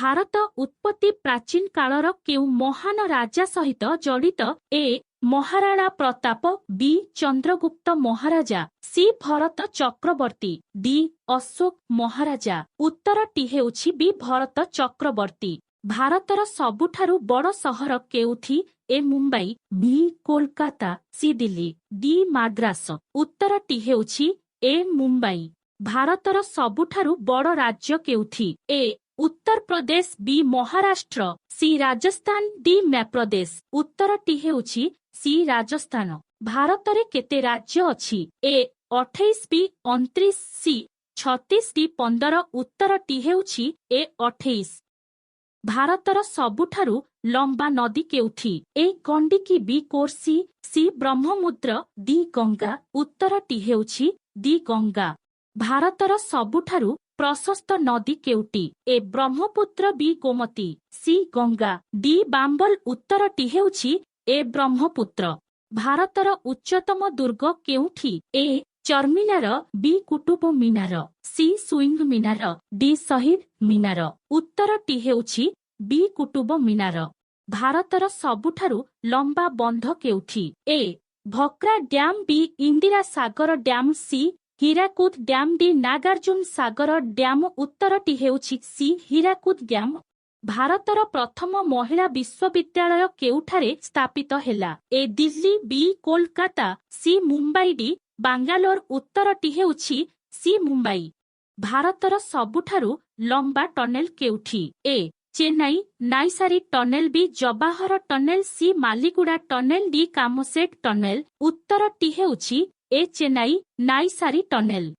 भारत उत्पत्ति प्राचीन कालर केउ महान राजा सहित जड़ित? ए. महाराणा प्रताप, बी. चंद्रगुप्त महाराजा, सी. भरत चक्रवर्ती, डी. अशोक महाराजा। उत्तरटी हेउछि बी. भरत चक्रवर्ती। भारतर सबुठारु बड़ सहर केउथि? ए. मुंबई, बी. कोलकाता, सी. दिल्ली, डी. माद्रास। उत्तरटी हेउछि ए. मुंबई। भारतर सबुठारु बड़ राज्य केउथि? ए. उत्तर प्रदेश, बी. महाराष्ट्र, सी. राजस्थान, डी. मध्यप्रदेश। उत्तरटी हेउछि सी. राजस्थान। भारतरे केते राज्य अछि? ए. 28, बी. 29, सी. 36, डी. 15। उत्तरटी हेउछि ए. 28। भारतर सबुठारु लंबा नदी केउथि? ए. गंडकी, बी. कोसी, सी. ब्रह्मपुत्र, डी. गंगा। उत्तरटी हेउछि डी. गंगा। भारतर सबुठारु प्रशस्त नदी केउटी? ए. ब्रह्मपुत्र, बी. गोमती, सी. गंगा, डी. बांबल। उत्तरटी हेउछि ए. ब्रह्मपुत्र। भारतर उच्चतम दुर्ग केउठी? ए. चर्मिनार, बी. कुतुब मीनार, सी. सुइंग मीनार, डी. शहीद मीनार। उत्तरटी हेउछि बी. कुतुब मीनार। भारतर सबुठारु लंबा बंध केउठी? A. Bhakra dam, B. Indira Sagar dam, C. Hirakud dam, D. Nagarjuna Sagar dam. उत्तरटी हेउछि सी. हीराकुद डैम। भारतर प्रथम महिला विश्वविद्यालय केउठारे स्थापित हेला? A. Delhi, B. Kolkata, C. Mumbai, D. Bangalore. उत्तरटी हेउछि सी. मुंबई। भारतर सबुठारु लंबा टनेल केउठी? A. Chenani Nashri tunnel, B. Jawahar tunnel, C. Maliguda tunnel, D. Kamshet tunnel. उत्तरटी हेउछि ए. चेन्नई नाइसारी टनेल।